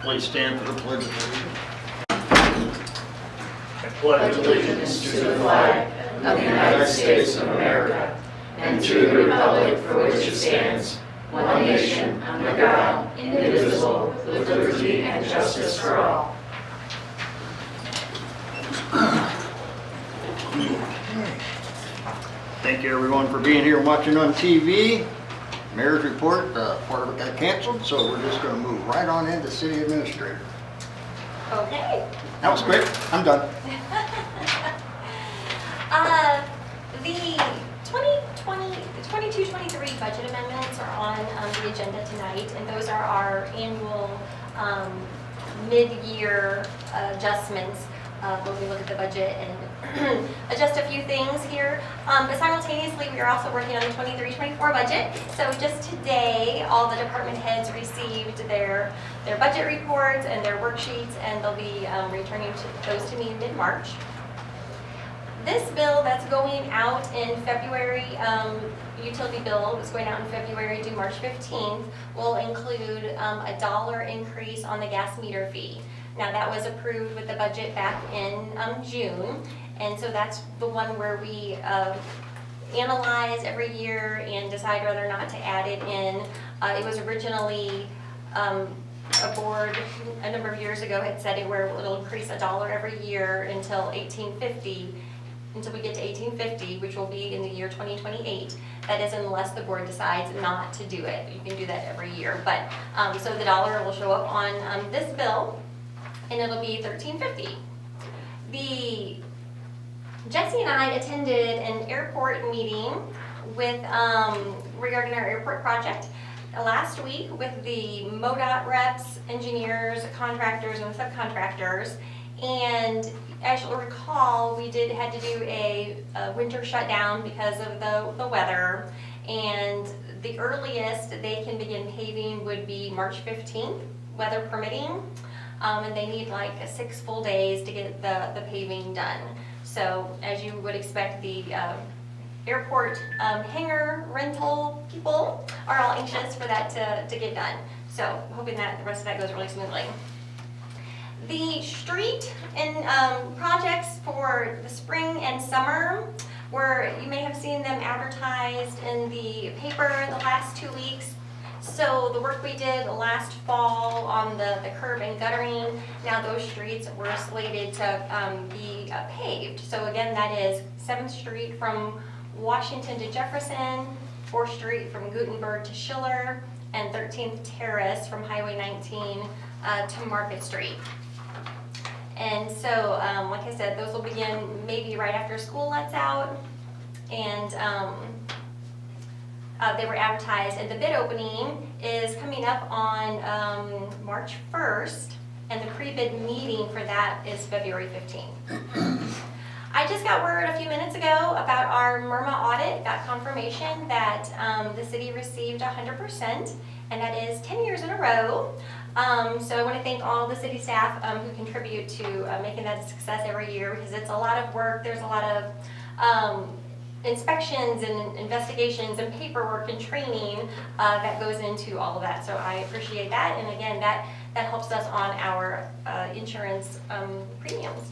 Please stand for the pledge of allegiance. I pledge allegiance to the flag of the United States of America and to the republic for which it stands, one nation, under God, indivisible, with liberty and justice for all. Thank you everyone for being here and watching on TV. Mayor's report, part of it got canceled, so we're just gonna move right on into city administrator. Okay. That was quick, I'm done. The 22-23 budget amendments are on the agenda tonight, and those are our annual mid-year adjustments when we look at the budget and adjust a few things here. But simultaneously, we are also working on the 23-24 budget. So just today, all the department heads received their budget reports and their worksheets, and they'll be returning those to me mid-March. This bill that's going out in February, utility bill that's going out in February due March 15th, will include a $1 increase on the gas meter fee. Now that was approved with the budget back in June, and so that's the one where we analyze every year and decide whether or not to add it in. It was originally a board a number of years ago had said it'll increase $1 every year until 1850. Until we get to 1850, which will be in the year 2028. That is unless the board decides not to do it. You can do that every year. But so the $1 will show up on this bill, and it'll be $13.50. Jesse and I attended an airport meeting with regarding our airport project last week with the MoDOT reps, engineers, contractors, and subcontractors. And as you'll recall, we had to do a winter shutdown because of the weather, and the earliest they can begin paving would be March 15th, weather permitting, and they need like 6 full days to get the paving done. So as you would expect, the airport hangar rental people are all anxious for that to get done. So hoping that the rest of that goes really smoothly. The street and projects for the spring and summer, where you may have seen them advertised in the paper the last 2 weeks. So the work we did last fall on the curb and guttering, now those streets were slated to be paved. So again, that is 7th Street from Washington to Jefferson, 4th Street from Gutenberg to Schiller, and 13th Terrace from Highway 19 to Market Street. And so, like I said, those will begin maybe right after school lets out, and they were advertised, and the bid opening is coming up on March 1st, and the pre-bid meeting for that is February 15th. I just got word a few minutes ago about our MIRMA audit, got confirmation that the city received 100%, and that is 10 years in a row. So I want to thank all the city staff who contribute to making that a success every year, because it's a lot of work. There's a lot of inspections and investigations and paperwork and training that goes into all of that. So I appreciate that, and again, that helps us on our insurance premiums.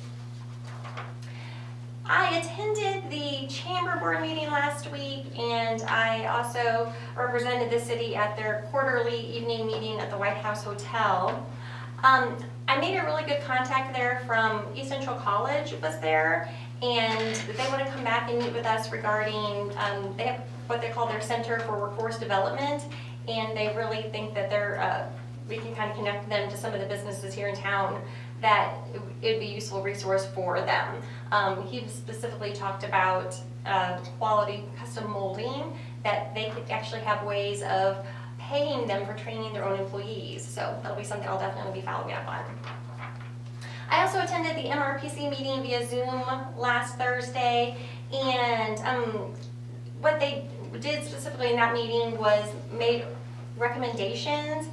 I attended the chamber board meeting last week, and I also represented the city at their quarterly evening meeting at the White House Hotel. I made a really good contact there from East Central College was there, and they want to come back and meet with us regarding, they have what they call their Center for Workforce Development, and they really think that we can kind of connect them to some of the businesses here in town that it'd be a useful resource for them. He specifically talked about quality custom molding, that they could actually have ways of paying them for training their own employees. So that'll be something I'll definitely be following up on. I also attended the MRPC meeting via Zoom last Thursday, and what they did specifically in that meeting was made recommendations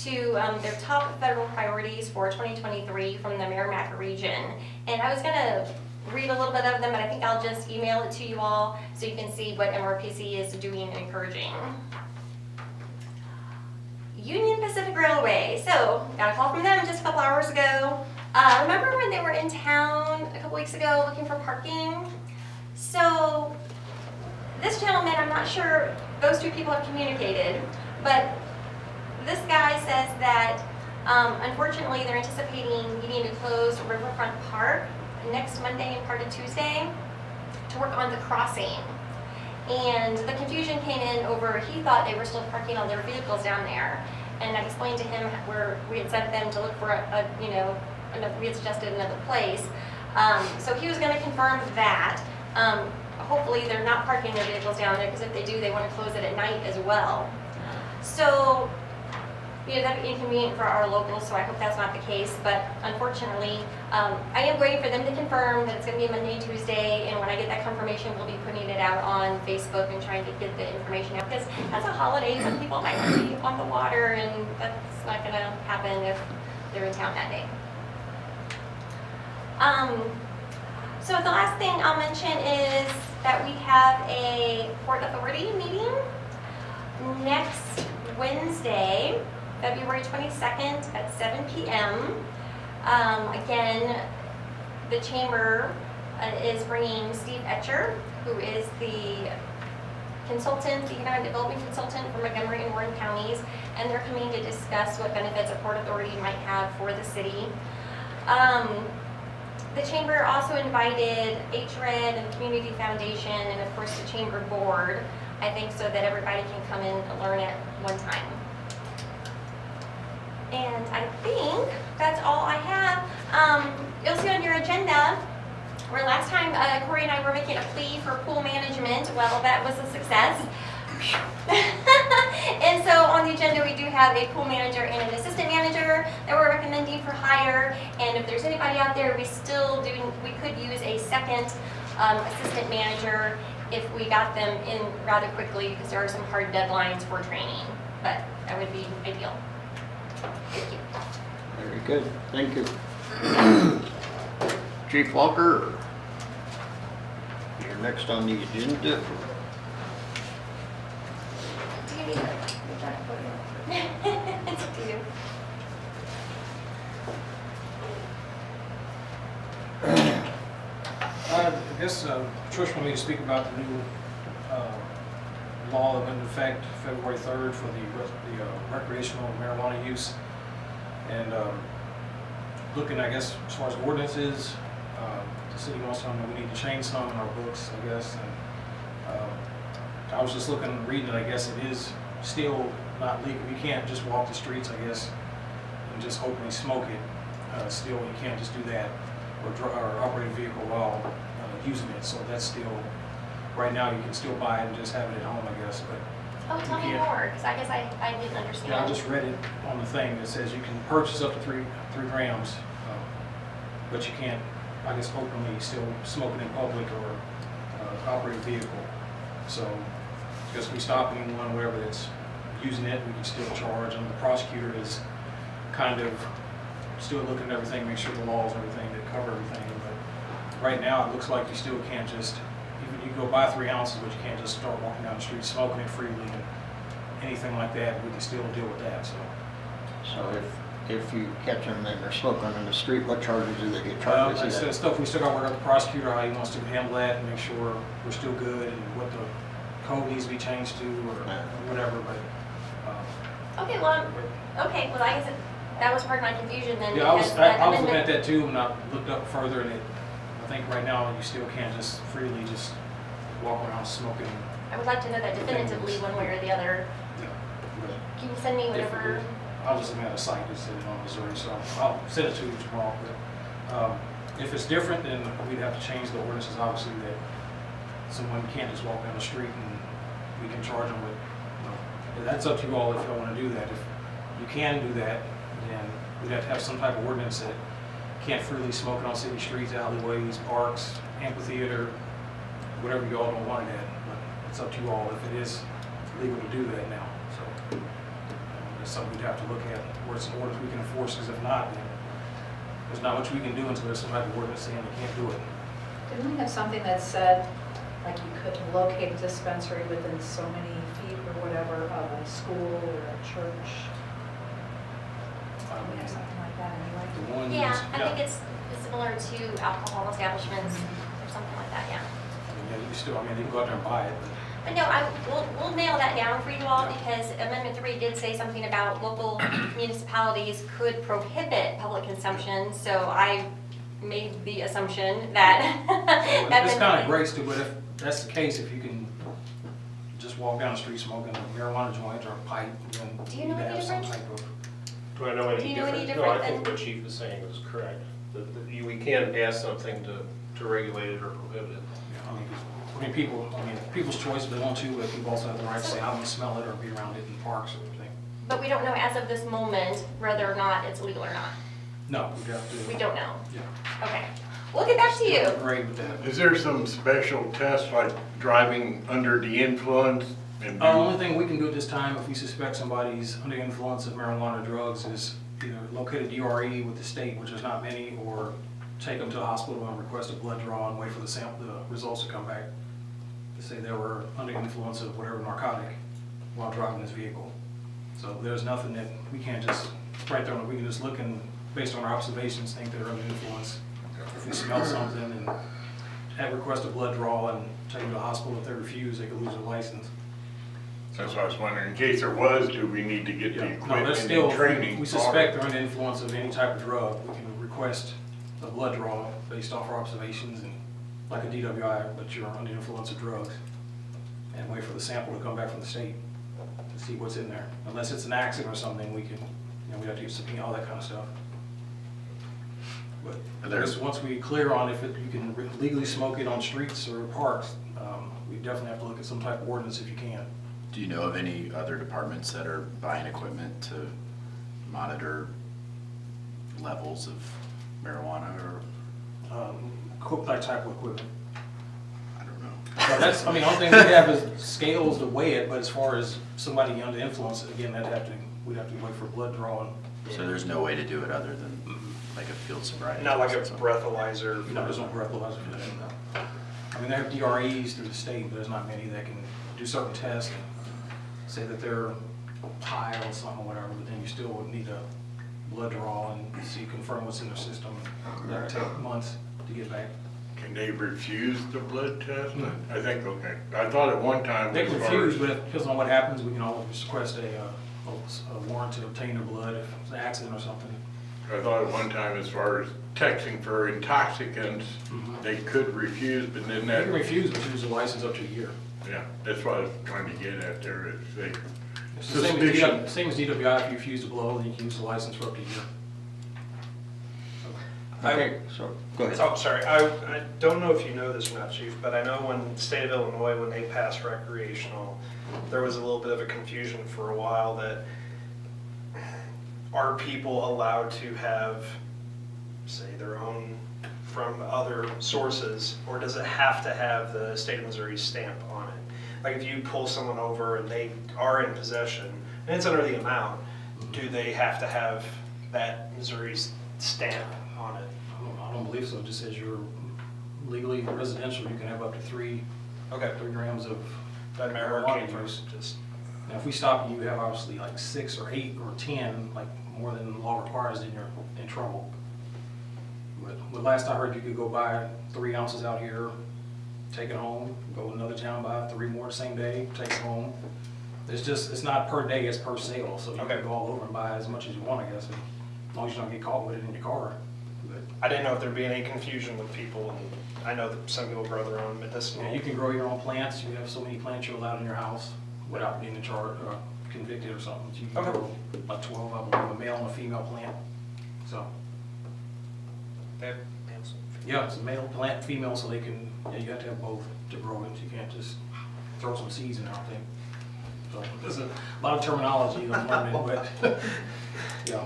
to their top federal priorities for 2023 from the Merrimack region. And I was going to read a little bit of them, but I think I'll just email it to you all so you can see what MRPC is doing and encouraging. Union Pacific Railway. So got a call from them just couple hours ago. Remember when they were in town a couple weeks ago looking for parking? So this gentleman, I'm not sure those two people have communicated, but this guy says that unfortunately they're anticipating needing to close Riverfront Park next Monday and part of Tuesday to work on the crossing. And the confusion came in over, he thought they were still parking all their vehicles down there. And I explained to him where we had sent them to look for we had suggested another place. So he was gonna confirm that. Hopefully they're not parking their vehicles down there, because if they do, they wanna close it at night as well. So, that'd be inconvenient for our locals, so I hope that's not the case. But unfortunately, I am waiting for them to confirm that it's gonna be Monday, Tuesday, and when I get that confirmation, we'll be putting it out on Facebook and trying to get the information out. Because that's a holiday, some people might be on the water, and that's not gonna happen if they're in town that day. So the last thing I'll mention is that we have a Port Authority meeting next Wednesday, February 22nd at 7 p.m. Again, the chamber is bringing Steve Etcher, who is the consultant, the economic development consultant for Montgomery and Warren counties, and they're coming to discuss what benefits a Port Authority might have for the city. The chamber also invited HRED and Community Foundation, and of course the chamber board, I think, so that everybody can come in and learn at one time. And I think that's all I have. You'll see on your agenda, where last time Corey and I were making a plea for pool management. Well, that was a success. And so on the agenda, we do have a pool manager and an assistant manager that we're recommending for hire. And if there's anybody out there, we could use a second assistant manager if we got them in rather quickly, because there are some hard deadlines for training. But that would be ideal. Thank you. Very good, thank you. Chief Walker, you're next on the agenda. Do you need it's up to you. I guess Trish wanted me to speak about the new law that went into effect February 3rd for the recreational marijuana use. And looking, I guess, as far as ordinances, the city wants to know we need to change some in our books, I guess. And I was just reading it, I guess it is still not legal. You can't just walk the streets, I guess, and just openly smoke it. Still, you can't just do that, or operate a vehicle while using it. So that's still, right now you can still buy it and just have it at home, I guess. But Oh, tell me more, because I guess I didn't understand. yeah, I just read it on the thing that says you can purchase up to 3 grams, but you can't, I guess, openly still smoke it in public or operate a vehicle. So, because if we stop anyone, whatever that's using it, we can still charge. And the prosecutor is kind of still looking at everything, make sure the laws and everything that cover everything. But right now, it looks like you still can't just, you can go buy 3 ounces, but you can't just start walking down the street smoking it freely and anything like that. We can still deal with that. So if you catch them and they're smoking in the street, what charges do they get charged? Like I said, stuff we still got to work out with the prosecutor, how he wants to handle that and make sure we're still good and what the code needs to be changed to or whatever. But Okay, well, I guess that was part of my confusion then. yeah, I was because that looking at amendment- that too, and I looked up further, and I think right now you still can't just freely just walk around smoking. I would like to know that definitively one way or the other. Yeah, but Can you send me whatever? I was just looking at a site that said it on Missouri, so I'll send it to you tomorrow. But if it's different, then we'd have to change the ordinances, obviously, that someone can't just walk down the street and we can charge them with, that's up to you all if y'all want to do that. If you can do that, then we'd have to have some type of ordinance that can't freely smoke it on city streets, alleyways, parks, amphitheater, whatever you all don't want it at. But it's up to you all if it is legal to do that now. So that's something we'd have to look at, where it's an ordinance we can enforce, because if not, then there's not much we can do until there's some type of ordinance saying they can't do it. Didn't we have something that said, like you couldn't locate a dispensary within so many feet or whatever of a school or a church? We have something like like that anyway. The ones, Yeah, I think it's similar to alcohol establishments or something like that, yeah. Yeah, you can still, I mean, you can go out there and buy it, But no, we'll nail that down for you all because Amendment 3 did say something about local municipalities could prohibit public consumption, so I made the assumption that. but it's kind of grace too, but if that's the case, if you can just walk down the street smoking a marijuana joint or a pipe, then Do you you know need to any have some difference? type of. Do I know any Do you know any different? No, I different think than- what Chief is saying is correct. We can pass something to regulate it or prohibit it. Yeah, I mean, people's choice if they want to, but people also have the right to say, I want to smell it or be around it in parks or everything. But we don't know as of this moment whether or not it's legal or not. No, we have to. We don't know. Yeah. Okay. We'll get back to you. Great with that. Is there some special test like driving under the influence? And The only thing we can do at this time, if we suspect somebody's under the influence of marijuana or drugs, is either locate a DRE with the state, which is not many, or take them to the hospital and request a blood draw and wait for the results to come back to say they were under the influence of whatever narcotic while driving this vehicle. So there's nothing that we can't just, right there, we can just look and, based on our observations, think they're under influence. If we smell something and have request a blood draw and take them to the hospital, if they refuse, they could lose their license. That's what I was wondering, in case there was, do we need to get the Yeah, no, there's equipment still, and training? we suspect they're under influence of any type of drug. We can request a blood draw based off our observations and like a DWI, but you're under influence of drugs. And wait for the sample to come back from the state to see what's in there. Unless it's an accident or something, we can, we have to use subpoena, all that kind of stuff. But I guess once we clear on if you can legally smoke it on streets or parks, we definitely have to look at some type of ordinance if you can. Do you know of any other departments that are buying equipment to monitor levels of marijuana or, That type of equipment. I don't know? So that's, I mean, the only thing we have is scales to weigh it, but as far as somebody under influence, again, we'd have to wait for blood drawing. So there's no way to do it other than like a field sobriety? Not like a test or something? breathalyzer. No, there's no breathalyzer for that, no. I mean, they have DREs through the state, but there's not many that can do certain tests and say that they're high or something or whatever, but then you still would need a blood draw and see, confirm what's in their system. That'd take months to get back. Can they refuse the blood test? I think, okay. I thought at one time. They can as far refuse, as- but if it depends on what happens, we can always request a warrant to obtain the blood if it's an accident or something. I thought at one time, as far as texting for intoxicants, they could refuse, but then They that, can refuse, but use the license up to a year. yeah, that's what I was trying to get at there, is they, It's the same as suspicion. same as DWI, if you refuse to blow, then you can use the license for up to a year. Okay, so, go ahead. Oh, sorry, I don't know if you know this or not, Chief, but I know when the state of Illinois, when they passed recreational, there was a little bit of a confusion for a while that are people allowed to have, say, their own from other sources, or does it have to have the state of Missouri stamp on it? Like if you pull someone over and they are in possession, and it's under the amount, do they have to have that Missouri stamp on it? I don't believe so, it just says you're legally residential, you can have up to 3 grams of That marijuana marijuana use. just, Now, if we stop you, you have obviously like 6 or 8 or 10, like more than the law requires, then you're in trouble. But last I heard, you could go buy 3 ounces out here, take it home, go to another town, buy 3 more the same day, take it home. It's not per day, it's per sale, so you Okay. can go all over and buy as much as you want, I guess, as long as you don't get caught with it in your car. But, I didn't know if there'd be any confusion with people, and I know that some people grow their own medicinal. yeah, you can grow your own plants, you have so many plants you're allowed in your house without being in charge or convicted or something. So you can Okay. grow like 12 of them, a male and a female plant. So, yeah, it's a male plant, female, so they can, you have to have both to grow it. You can't just throw some seeds in there, I think. So there's a lot of terminology I'm learning, but, yeah.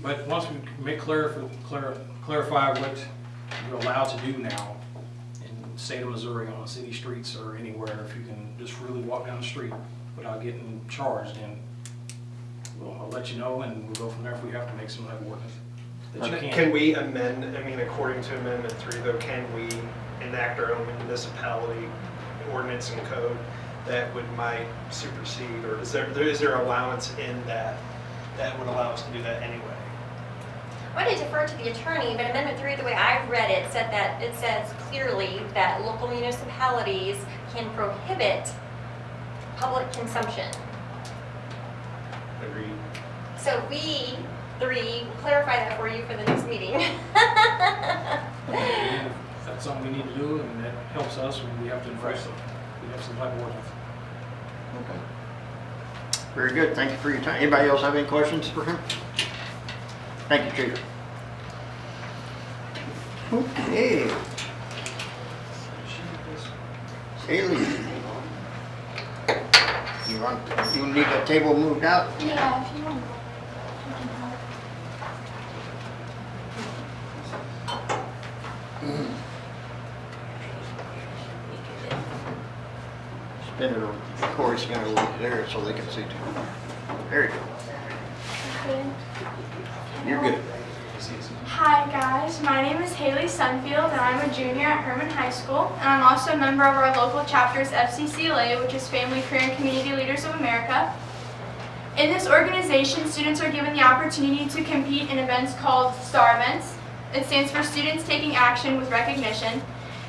But once we make clarify what you're allowed to do now in the state of Missouri on city streets or anywhere, if you can just freely walk down the street without getting charged, then I'll let you know and we'll go from there if we have to make some type of ordinance. That you can't. Can we amend, I mean, according to Amendment 3, though, can we enact our own municipality ordinance and code that might supersede, or is there allowance in that would allow us to do that anyway? I'm going to defer to the attorney, but Amendment 3, the way I've read it, said that it says clearly that local municipalities can prohibit public consumption. Agreed. So we three will clarify that for you for the next meeting. And if that's something we need to do, and that helps us, we have to enforce it. We have some type of ordinance. Okay. Very good, thank you for your time. Anybody else have any questions for him? Thank you, Chief. Okay. Haley. You need a table moved out? Yeah, if you want. Spin it over, Corey, spin it over there so they can see too. There you go. You're good. Hi guys, my name is Haley Sunfield and I'm a junior at Hermann High School, and I'm also a member of our local chapter's FCCLA, which is Family, Career, and Community Leaders of America. In this organization, students are given the opportunity to compete in events called STAR events. It stands for Students Taking Action with Recognition.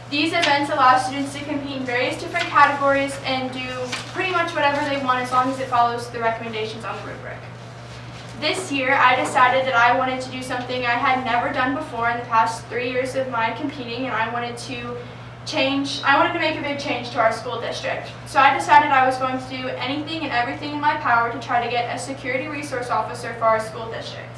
These events allow students to compete in various different categories and do pretty much whatever they want as long as it follows the recommendations on the rubric. This year, I decided that I wanted to do something I had never done before in the past 3 years of my competing, and I wanted to make a big change to our school district. So I decided I was going to do anything and everything in my power to try to get a security resource officer for our school district.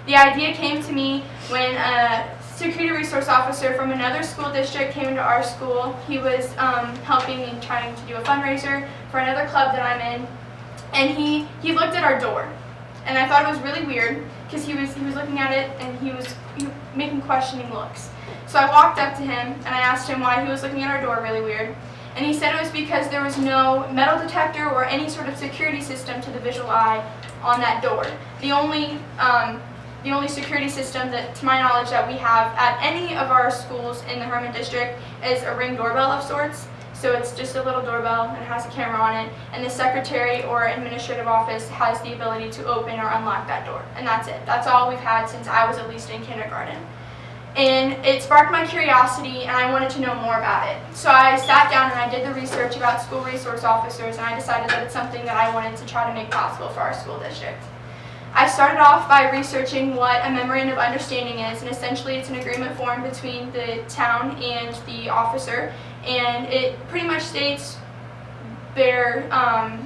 The idea came to me when a security resource officer from another school district came to our school. He was helping and trying to do a fundraiser for another club that I'm in, and he looked at our door. And I thought it was really weird because he was looking at it and he was making questioning looks. So I walked up to him and I asked him why he was looking at our door really weird. And he said it was because there was no metal detector or any sort of security system to the visual eye on that door. The only security system that, to my knowledge, that we have at any of our schools in the Hermann district is a Ring doorbell of sorts. So it's just a little doorbell and it has a camera on it, and the secretary or administrative office has the ability to open or unlock that door, and that's it. That's all we've had since I was at least in kindergarten. And it sparked my curiosity and I wanted to know more about it. So I sat down and I did the research about school resource officers, and I decided that it's something that I wanted to try to make possible for our school district. I started off by researching what a memorandum of understanding is, and essentially it's an agreement formed between the town and the officer, and it pretty much states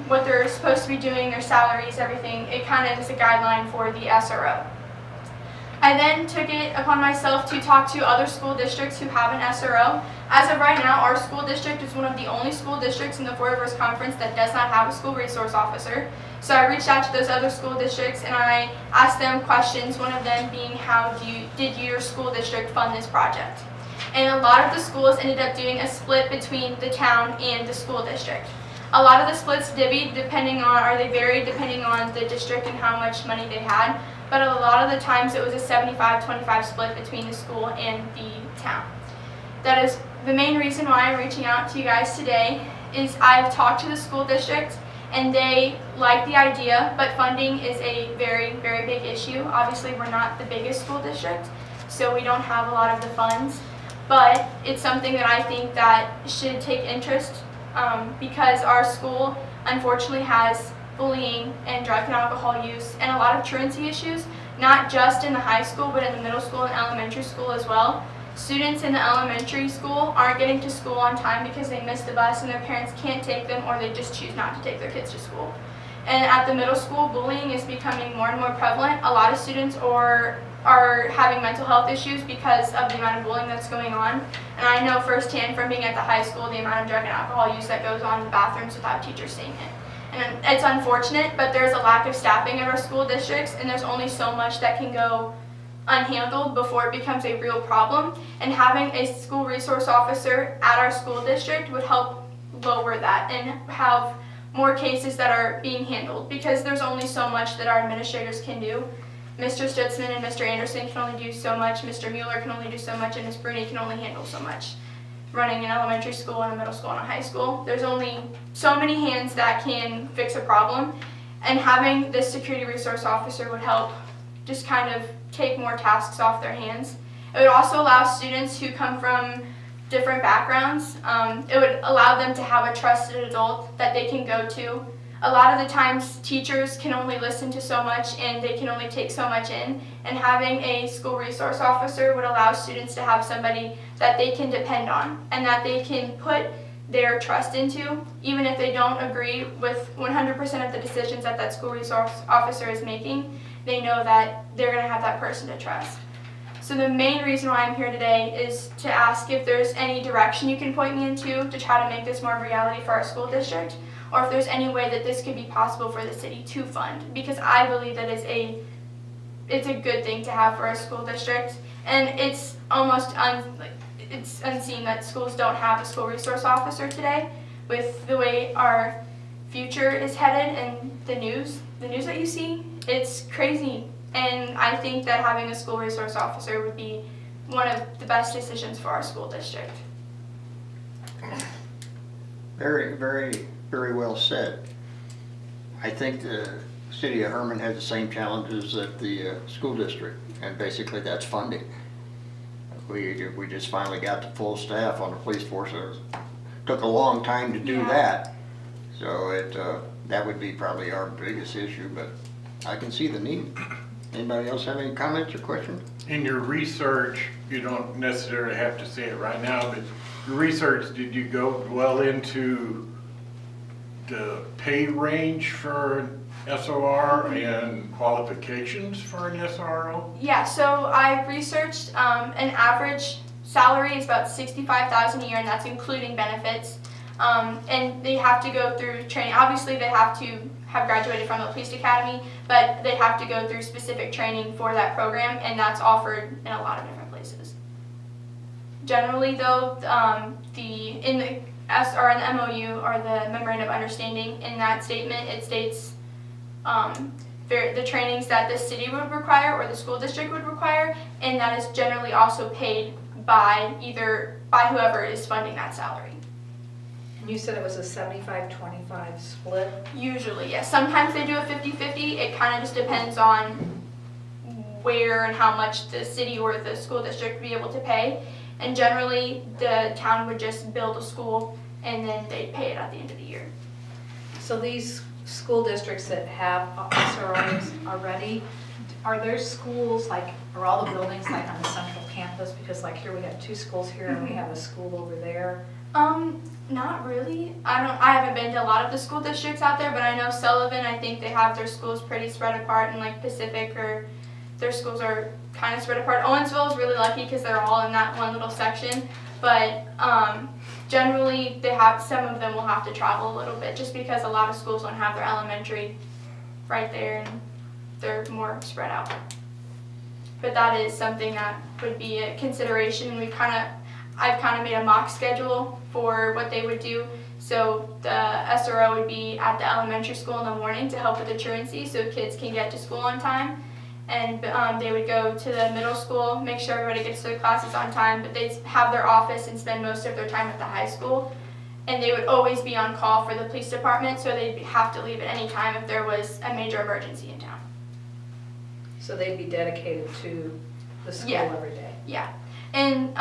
what they're supposed to be doing, their salaries, everything. It kind of is a guideline for the SRO. I then took it upon myself to talk to other school districts who have an SRO. As of right now, our school district is one of the only school districts in the Four Rivers Conference that does not have a school resource officer. So I reached out to those other school districts and I asked them questions, one of them being, did your school district fund this project? And a lot of the schools ended up doing a split between the town and the school district. A lot of the splits varied depending on the district and how much money they had, but a lot of the times it was a 75-25 split between the school and the town. That is the main reason why I'm reaching out to you guys today. Is I've talked to the school district and they like the idea, but funding is a very, very big issue. Obviously, we're not the biggest school district, so we don't have a lot of the funds, but it's something that I think that should take interest because our school unfortunately has bullying and drug and alcohol use and a lot of truancy issues, not just in the high school, but in the middle school and elementary school as well. Students in the elementary school aren't getting to school on time because they missed the bus and their parents can't take them, or they just choose not to take their kids to school. And at the middle school, bullying is becoming more and more prevalent. A lot of students are having mental health issues because of the amount of bullying that's going on. And I know firsthand from being at the high school the amount of drug and alcohol use that goes on in the bathrooms without teachers seeing it. And it's unfortunate, but there's a lack of staffing at our school districts, and there's only so much that can go unhandled before it becomes a real problem. And having a school resource officer at our school district would help lower that and have more cases that are being handled, because there's only so much that our administrators can do. Mr. Stutzman and Mr. Anderson can only do so much, Mr. Mueller can only do so much, and Ms. Bruni can only handle so much. Running an elementary school and a middle school and a high school, there's only so many hands that can fix a problem, and having this security resource officer would help just kind of take more tasks off their hands. It would also allow students who come from different backgrounds, it would allow them to have a trusted adult that they can go to. A lot of the times teachers can only listen to so much and they can only take so much in, and having a school resource officer would allow students to have somebody that they can depend on and that they can put their trust into, even if they don't agree with 100% of the decisions that that school resource officer is making. They know that they're going to have that person to trust. So the main reason why I'm here today is to ask if there's any direction you can point me into to try to make this more of a reality for our school district, or if there's any way that this could be possible for the city to fund, because I believe that it's a good thing to have for a school district, and it's almost it's unseen that schools don't have a school resource officer today. With the way our future is headed and the news that you see, it's crazy. And I think that having a school resource officer would be one of the best decisions for our school district. Very, very, very well said. I think the city of Hermann has the same challenges that the school district, and basically that's funding. We just finally got the full staff on the police force. It took a long time to do that. So that would be probably our biggest issue, but I can see the need. Anybody else have any comments or questions? In your research, you don't necessarily have to say it right now, but your research, did you go well into the pay range for an SOR and qualifications for an SRO? Yeah, so I researched an average salary is about $65,000 a year, and that's including benefits. And they have to go through training. Obviously, they have to have graduated from the police academy, but they have to go through specific training for that program, and that's offered in a lot of different places. Generally, though, in the MOU, or the Memorandum of Understanding, in that statement, it states the trainings that the city would require or the school district would require, and that is generally also paid by whoever is funding that salary. And you said it was a 75-25 split? Usually, yes. Sometimes they do a 50-50. It kind of just depends on where and how much the city or the school district would be able to pay. And generally, the town would just build a school and then they'd pay it at the end of the year. So these school districts that have SROs already, are there schools, are all the buildings like on the central campus? Because like here we have 2 schools here and we have a school over there. Not really. I haven't been to a lot of the school districts out there, but I know Sullivan, I think they have their schools pretty spread apart, and like Pacific, or their schools are kind of spread apart. Owensville is really lucky because they're all in that one little section, but generally some of them will have to travel a little bit just because a lot of schools don't have their elementary right there and they're more spread out. But that is something that would be a consideration, and I've kind of made a mock schedule for what they would do. So the SRO would be at the elementary school in the morning to help with the truancy so kids can get to school on time. And they would go to the middle school, make sure everybody gets to their classes on time, but they'd have their office and spend most of their time at the high school. And they would always be on call for the police department, so they'd have to leave at any time if there was a major emergency in town. So they'd be dedicated to the school every day? Yeah. And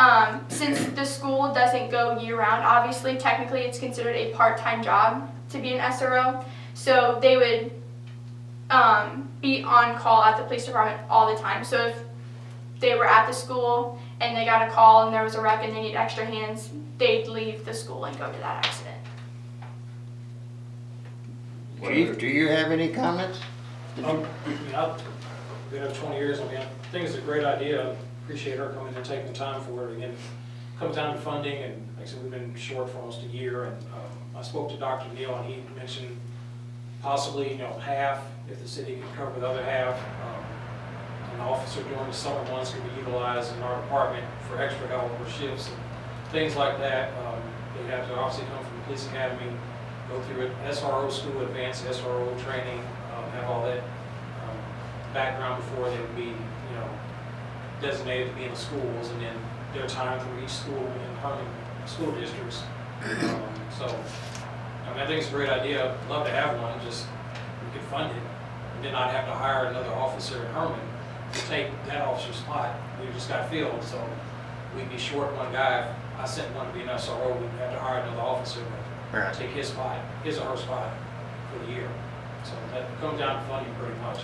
since the school doesn't go year-round, obviously, technically it's considered a part-time job to be an SRO. So they would be on call at the police department all the time. So if they were at the school and they got a call and there was a wreck and they need extra hands, they'd leave the school and go to that accident. Chief, do you have any comments? I've been here 20 years. I think it's a great idea. Appreciate her coming and taking the time for it. Again, comes down to funding, and like I said, we've been short for almost a year. And I spoke to Dr. Neal, and he mentioned possibly, half, if the city could cover the other half. An officer during the summer months could be utilized in our department for extra help or shifts and things like that. They have to obviously come from the police academy, go through an SRO school, advanced SRO training, have all that background before they would be, designated to be in the schools, and then their time through each school in Hermann school districts. I think it's a great idea. I'd love to have one, just we could fund it, and then I'd have to hire another officer in Hermann to take that officer's spot. We just got filled, so we'd be short one guy. If I sent one to be an SRO, we'd have to hire another officer to Right. take his spot, his or her spot for the year. So that comes down to funding pretty much.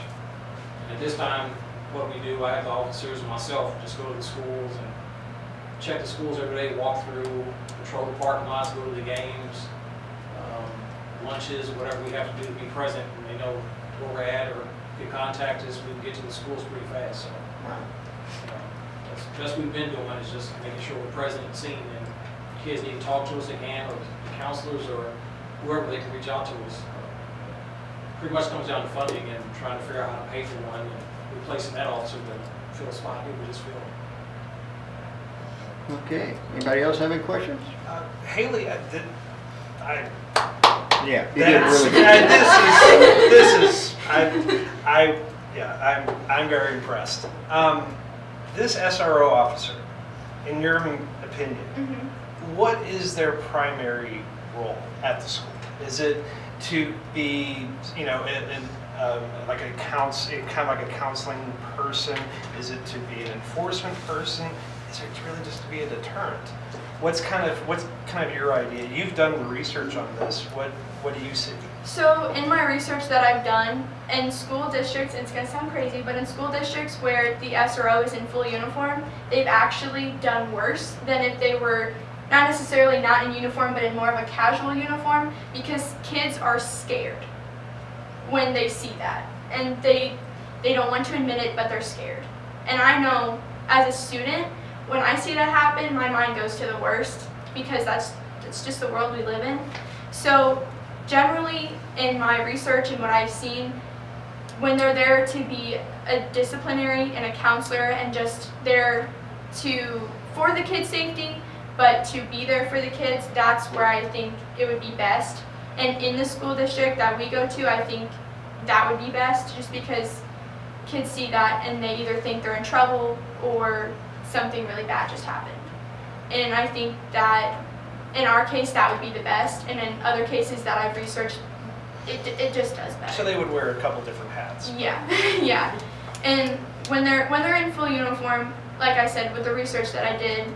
And at this time, what we do, I have the officers and myself just go to the schools and check the schools every day, walk through, patrol the parking lots, go to the games, lunches, whatever we have to do to be present, and they know where we're at, or if you contact us, we can get to the schools pretty fast, so. That's what we've been doing, is just making sure we're present and seen, and kids need to talk to us, they can, or the counselors, or whoever they can reach out to us. Pretty much comes down to funding and trying to figure out how to pay for one, and replacing that officer to fill a spot here we just filled. Okay, anybody else have any questions? Haley, Yeah, you did That's- really good. I'm very impressed. This SRO officer, in your opinion, what is their primary role at the school? Is it to be, like a kind of like a counseling person? Is it to be an enforcement person? Is it really just to be a deterrent? What's kind of your idea? You've done the research on this. What do you see? So in my research that I've done, in school districts, it's going to sound crazy, but in school districts where the SRO is in full uniform, they've actually done worse than if they were not necessarily not in uniform, but in more of a casual uniform, because kids are scared when they see that. And they don't want to admit it, but they're scared. And I know as a student, when I see that happen, my mind goes to the worst, because it's just the world we live in. So generally in my research and what I've seen, when they're there to be a disciplinary and a counselor and just there for the kids' safety, but to be there for the kids, that's where I think it would be best. And in the school district that we go to, I think that would be best, just because kids see that and they either think they're in trouble or something really bad just happened. And I think that in our case that would be the best, and in other cases that I've researched, it just does better. So they would wear a couple different hats. Yeah, yeah. And when they're in full uniform, like I said, with the research that I did,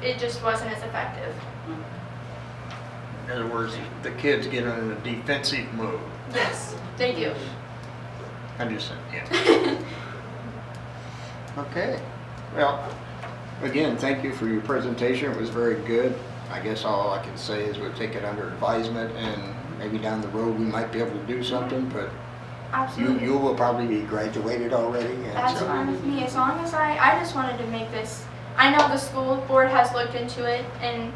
it just wasn't as effective. In other words, the kids get in a defensive mode. Yes, they do. I just said, yeah. Okay, well, again, thank you for your presentation, it was very good. I guess all I can say is we'll take it under advisement, and maybe down the road we might be able to do something, but Absolutely. you will probably be graduated already. And That's so- fine with me, as long as I just wanted to make this, I know the school board has looked into it, and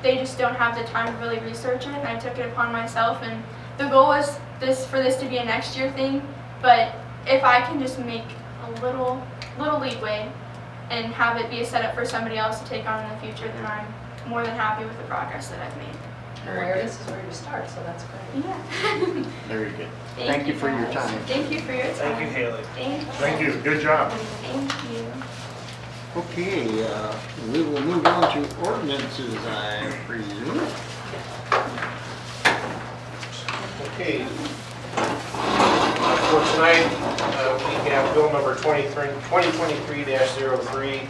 they just don't have the time to really research it, and I took it upon myself, and the goal was for this to be a next year thing, but if I can just make a little leeway and have it be a setup for somebody else to take on in the future, then I'm more than happy with the progress that I've made. Awareness is where you start, so that's great. Yeah. Very good. Thank you for your guys. time. Thank you for your time. Thank you, Haley. Thank you. Good job. Thank you. Okay, we will move on to ordinances, I presume. Okay. For tonight, we have bill number 2023-03,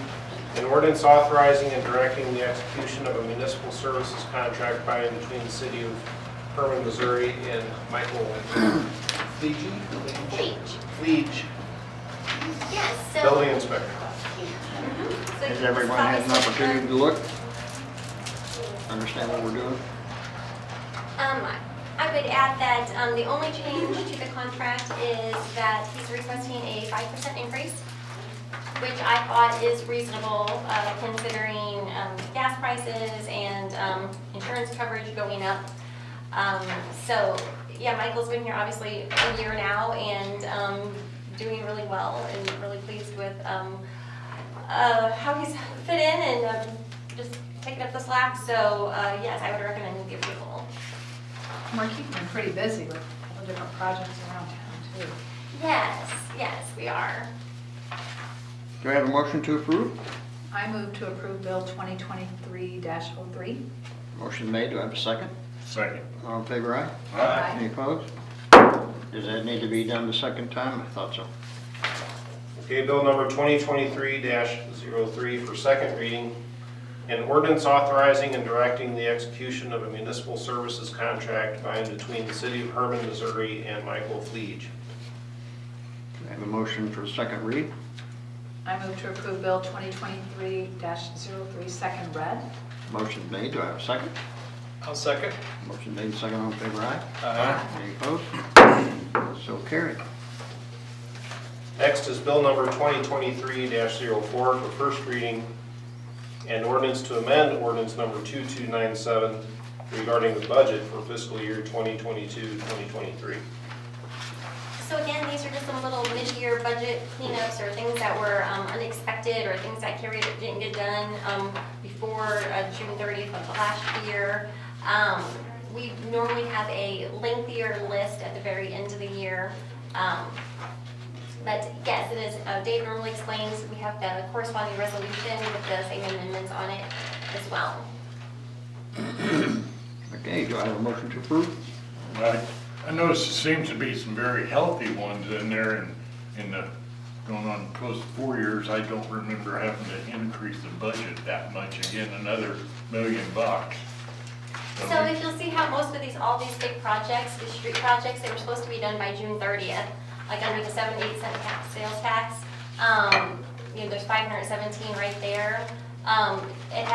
an ordinance authorizing and directing the execution of a municipal services contract by and between the city of Hermann, Missouri and Michael Fleege, Yes, so. building inspector. So Has this everyone had an is opportunity to look? Understand what we're doing? I would add that the only change to the contract is that he's requesting a 5% increase, which I thought is reasonable considering gas prices and insurance coverage going up. So, yeah, Michael's been here obviously a year now and doing really well, and really pleased with how he's fit in and just taking up the slack. So, yes, I would recommend the approval. We're keeping them pretty busy with all the different projects around town too. Yes, we are. Do I have a motion to approve? I move to approve Bill 2023-03. Motion made, do I have a second? Second. All in favor, aye? Aye. Any opposed? Does that need to be done the second time? I thought so. Okay, bill number 2023-03 for second reading. An ordinance authorizing and directing the execution of a municipal services contract by and between the city of Hermann, Missouri and Michael Fleege. I have a motion for second read. I move to approve Bill 2023-03, second read. Motion made, do I have a second? I'll second. Motion made, second, all in favor, aye? Aye. Any opposed? So carried. Next is bill number 2023-04 for first reading. An ordinance to amend ordinance number 2297 regarding the budget for fiscal year 2022-2023. So again, these are just some little mid-year budget cleanups or things that were unexpected or things that Carrie didn't get done before June 30th of last year. We normally have a lengthier list at the very end of the year. But yes, it is, Dave normally explains, we have the corresponding resolution with the same amendments on it as well. Okay, do I have a motion to approve? I noticed there seems to be some very healthy ones in there, and in the, going on close to 4 years, I don't remember having to increase the budget that much, again, another $1 million. So if you'll see how most of these, all these big projects, these street projects, they were supposed to be done by June 30th, like under the 78 cent sales tax. You know, there's 517 right there. It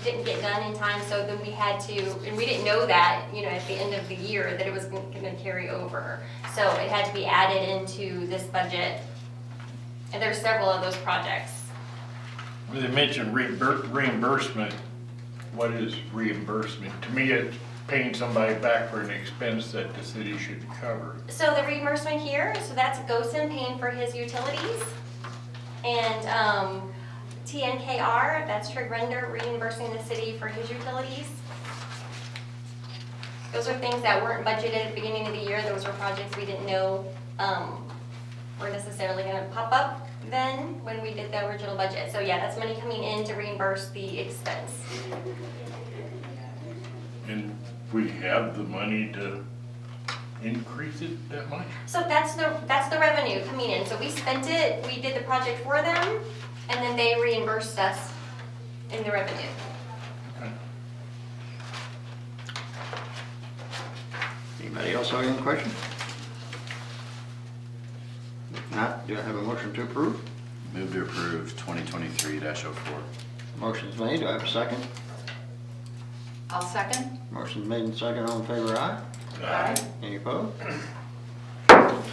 didn't get done in time, so then we had to, and we didn't know that, you know, at the end of the year that it was going to carry over. So it had to be added into this budget. And there's several of those projects. When they mentioned reimbursement, what is reimbursement? To me, it's paying somebody back for an expense that the city should cover. So the reimbursement here, so that's Gosen paying for his utilities. And TNKR, that's Trig Render reimbursing the city for his utilities. Those are things that weren't budgeted at the beginning of the year. Those were projects we didn't know were necessarily going to pop up then when we did the original budget. So yeah, that's money coming in to reimburse the expense. And we have the money to increase it that much? So that's the revenue coming in. So we spent it, we did the project for them, and then they reimbursed us in the revenue. Okay. Anybody else have any questions? If not, do I have a motion to approve? Move to approve 2023-04. Motion's made, do I have a second? I'll second. Motion's made and second, all in favor, aye? Aye. Any opposed?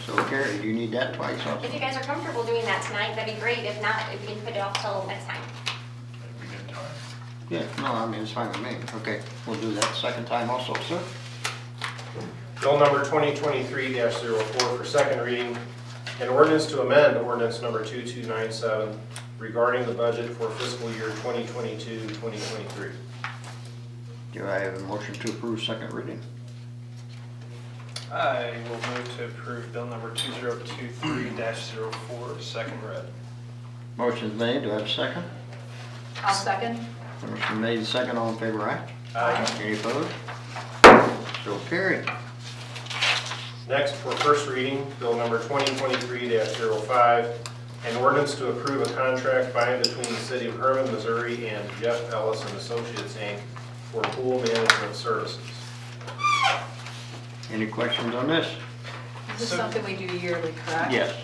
So carried, you need that twice also. If you guys are comfortable doing that tonight, that'd be great. If not, if we can put it off till next time. That'd be good time. Yeah, no, I mean, it's fine with me. Okay, we'll do that second time also, sir. Bill number 2023-04 for second reading. An ordinance to amend ordinance number 2297 regarding the budget for fiscal year 2022-2023. Do I have a motion to approve second reading? I will move to approve bill number 2023-04, second read. Motion's made, do I have a second? I'll second. Motion made and second, all in favor, aye? Aye. Any opposed? So carried. Next, for first reading, bill number 2023-05, an ordinance to approve a contract by and between the city of Hermann, Missouri and Jeff Ellis and Associates, Inc. for pool management services. Any questions on this? This is something we do yearly, correct? Yes.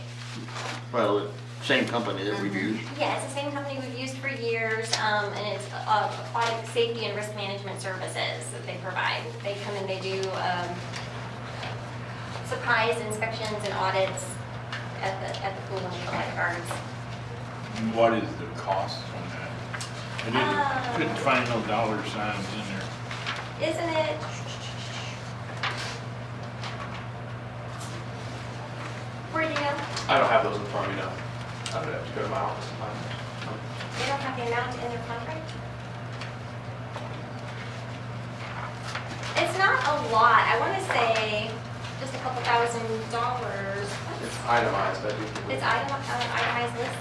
Well, same company that we've used. Yeah, it's the same company we've used for years, and it's aquatic safety and risk management services that they provide. They come and they do surprise inspections and audits at the pool and the lifeguards. And what is the cost on that? I couldn't find no dollar signs in there. Isn't it? Where do you go? I don't have those in front of me now. I would have to go to my office and find them. They don't have the amount in their contract? It's not a lot. I want to say just a couple $1,000. It's itemized, I do. It's itemized list.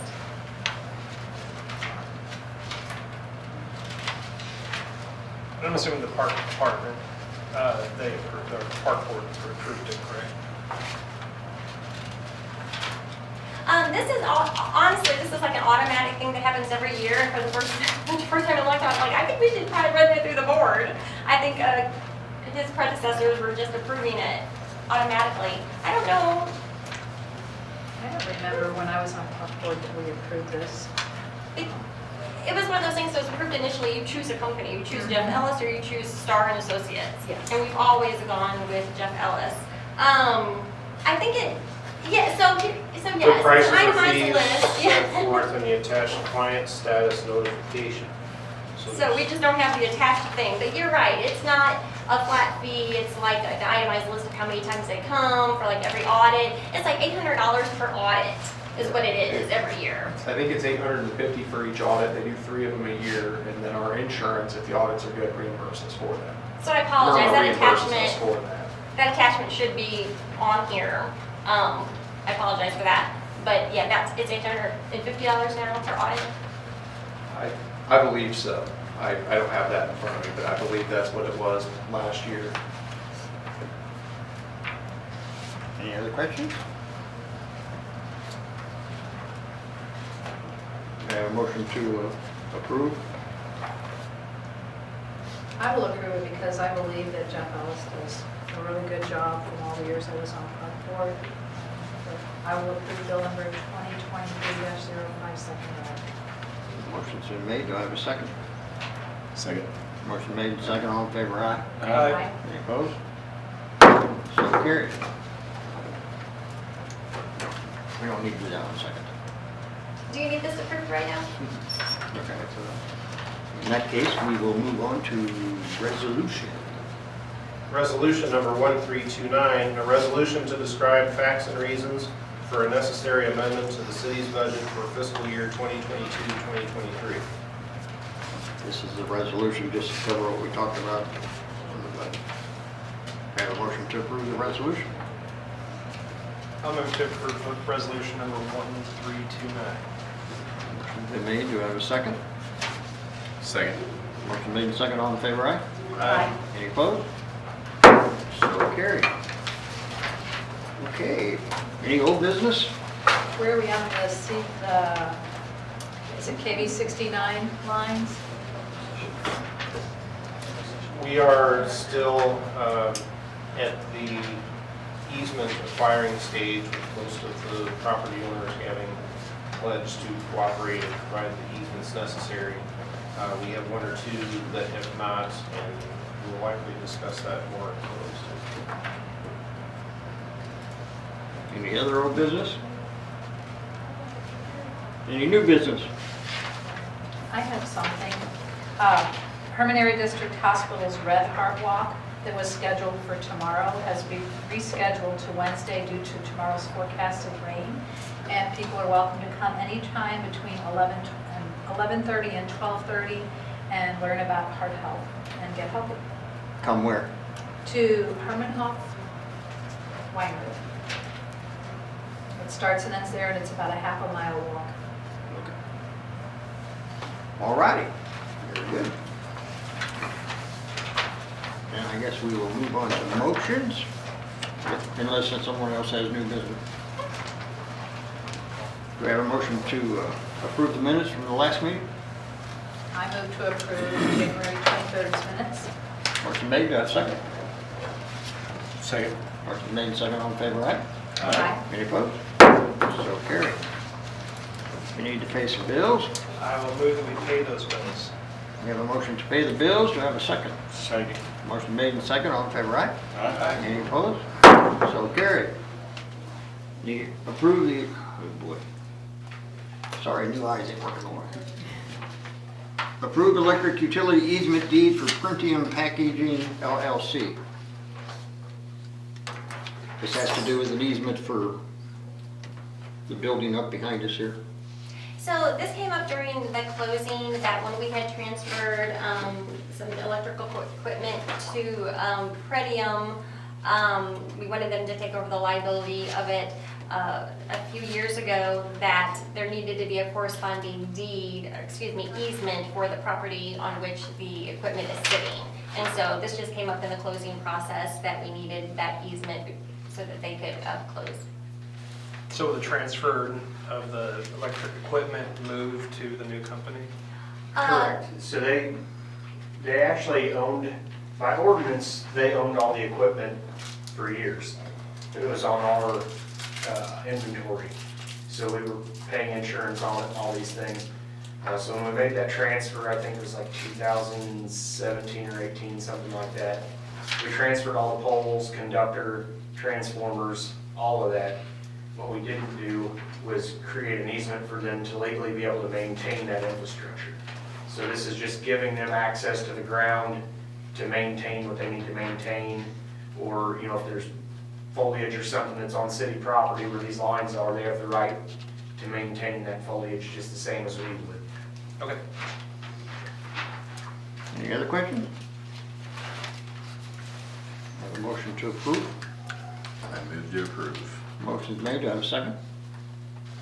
I'm assuming the park department, the park board approved it, correct? This is honestly, this is like an automatic thing that happens every year. And for the first time in a long time, I'm like, I think we should probably run that through the board. I think his predecessors were just approving it automatically. I don't know. I don't remember when I was on park board that we approved this. It was one of those things that was approved initially. You choose a company. You choose Jeff Ellis or you choose Star and Associates. Yes. And we've always gone with Jeff Ellis. I think it. Yeah. So yes. The prices it's an or itemized fees list. set Yeah. forth in the attached client status notification. So we just don't have the attached thing, but you're right, it's not a flat fee, it's like the itemized list of how many times they come for like every audit. It's like $800 per audit is what it is every year. I think it's $850 for each audit. They do 3 of them a year, and then our insurance, if the audits are good, reimburses for that. So I apologize, Normal that reimburses us attachment, for that. that attachment should be on here. I apologize for that, but yeah, it's $850 now per audit. I believe so. I don't have that in front of me, but I believe that's what it was last year. Any other questions? May I have a motion to approve? I will approve it because I believe that Jeff Ellis does a really good job from all the years I was on park board. But I will approve bill number 2023-05 second read. Motion's been made, do I have a second? Second. Motion made and second, all in favor, aye. Aye. Any opposed? So carried. We don't need to do that one second. Do you need this approved right now? Okay. In that case, we will move on to resolution. Resolution number 1329, a resolution to describe facts and reasons for a necessary amendment to the city's budget for fiscal year 2022-2023. This is the resolution just to cover what we talked about on the budget. I have a motion to approve the resolution. I'll move to approve resolution number 1329. Motion's been made, do I have a second? Second. Motion made and second, all in favor, aye. Aye. Any opposed? So carried. Okay, any old business? Where are we on the is it KV 69 lines? We are still at the easement acquiring stage, with most of the property owners having pledged to cooperate and provide the easements necessary. We have one or two that have not, and we'll likely discuss that more at close. Any other old business? Any new business? I have something. Hermann Area District Hospital's Red Heart Walk that was scheduled for tomorrow has been rescheduled to Wednesday due to tomorrow's forecasted rain. And people are welcome to come anytime between 11:30 and 12:30 and learn about heart health and get healthy. Come where? To Hermann Winery. It starts and ends there, and it's about a half a mile walk. Okay. All righty, very good. And I guess we will move on to motions, unless someone else has new business. Do we have a motion to approve the minutes from the last meeting? I move to approve January 23rd's minutes. Motion made, do I have a second? Second. Motion made, second, all in favor, aye? Aye. Any opposed? So carried. We need to pay some bills. I will move that we pay those bills. We have a motion to pay the bills, do I have a second? Second. Motion made and second, all in favor, aye? Aye. Any opposed? So carried. Need to approve the, oh boy. Sorry, new eyes ain't working on it. Approved electric utility easement deed for Printium Packaging LLC. This has to do with an easement for the building up behind us here. So this came up during the closing, that when we had transferred some electrical equipment to Pretium, we wanted them to take over the liability of it a few years ago, that there needed to be a corresponding easement for the property on which the equipment is sitting. And so this just came up in the closing process, that we needed that easement so that they could close. So the transfer of the electric equipment moved to the new company? Correct. So they actually owned, by ordinance, they owned all the equipment for years. It was on our inventory. So we were paying insurance on it, all these things. So when we made that transfer, I think it was like 2017 or 18, something like that. We transferred all the poles, conductor, transformers, all of that. What we didn't do was create an easement for them to legally be able to maintain that infrastructure. So this is just giving them access to the ground to maintain what they need to maintain, or, you know, if there's foliage or something that's on city property where these lines are, they have the right to maintain that foliage just the same as we would. Okay. Any other questions? Have a motion to approve. I move to approve. Motion's made, do I have a second?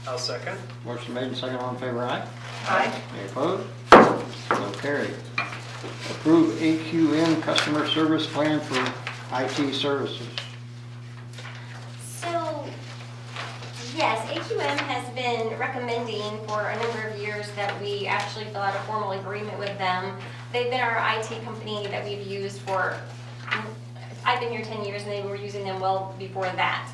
I'll second. Motion made and second, all in favor, aye? Aye. Any opposed? So carried. Approve AQN customer service plan for IT services. So, yes, AQM has been recommending for a number of years that we actually fill out a formal agreement with them. They've been our IT company that we've used for, I've been here 10 years and they were using them well before that.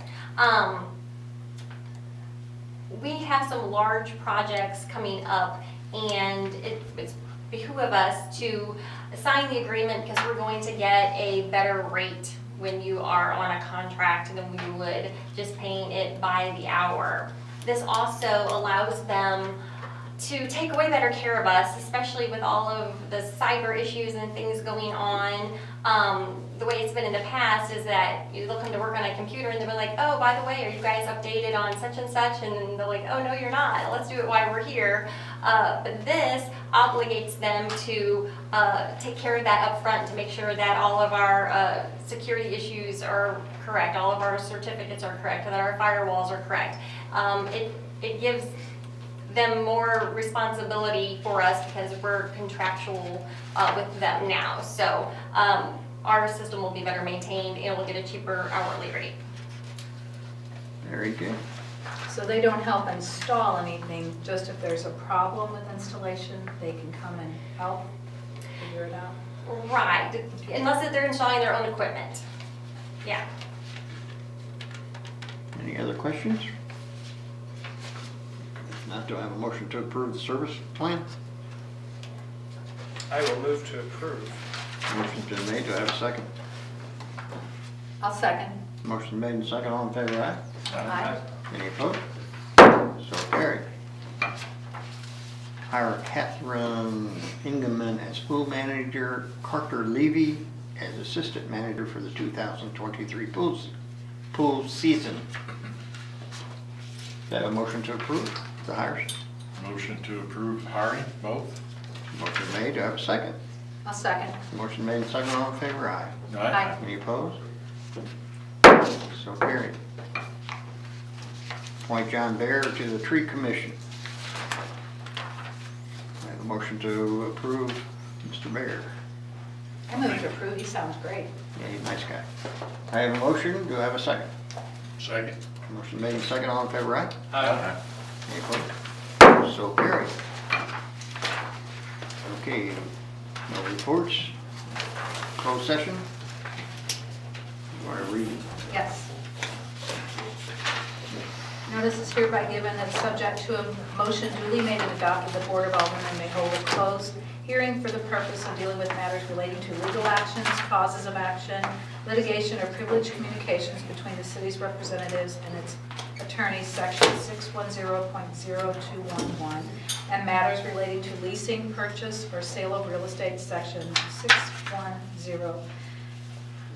We have some large projects coming up, and it's behoove of us to sign the agreement because we're going to get a better rate when you are on a contract than we would just paying it by the hour. This also allows them to take away better care of us, especially with all of the cyber issues and things going on. The way it's been in the past is that they'll come to work on a computer and they'll be like, oh, by the way, are you guys updated on such and such? And they're like, oh, no, you're not. Let's do it while we're here. But this obligates them to take care of that up front to make sure that all of our security issues are correct, all of our certificates are correct, that our firewalls are correct. It gives them more responsibility for us because we're contractual with them now. So our system will be better maintained and we'll get a cheaper hourly rate. Very good. So they don't help install anything, just if there's a problem with installation, they can come and help figure it out? Right, unless they're installing their own equipment. Yeah. Any other questions? If not, do I have a motion to approve the service plan? I will move to approve. Motion's been made, do I have a second? I'll second. Motion made and second, all in favor, aye? Aye. Any opposed? So carried. Hire Catherine Ingeman as pool manager, Carter Levy as assistant manager for the 2023 pool season. Is that a motion to approve the hires? Motion to approve hiring, both? Motion made, do I have a second? I'll second. Motion made and second, all in favor, aye. Aye. Any opposed? So carried. Appoint John Bear to the Tree Commission. I have a motion to approve Mr. Bear. I move to approve, he sounds great. Yeah, he's a nice guy. I have a motion, do I have a second? Second. Motion made and second, all in favor, aye? Aye. Any opposed? So carried. Okay, no reports. Closed session. You want to read it? Yes. Notice is hereby given that subject to a motion duly made and adopted, the Board of Aldermen may hold a closed hearing for the purpose of dealing with matters relating to legal actions, causes of action, litigation, or privileged communications between the city's representatives and its attorneys, section 610.0211, and matters relating to leasing, purchase, or sale of real estate, section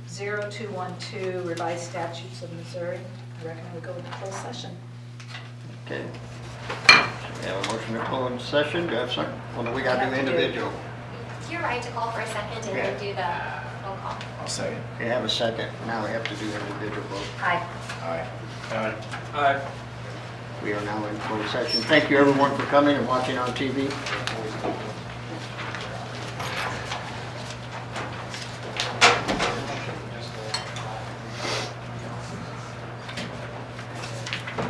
610.0212, revised statutes of Missouri. I reckon we go into closed session. Okay. We have a motion to close session. Do you have a second? Well, we got to do individual. You're right to call for a second and then do the roll call. I'll second. We have a second. Now we have to do individual vote. Aye. Aye. Aye. Aye. We are now in closed session. Thank you everyone for coming and watching on TV.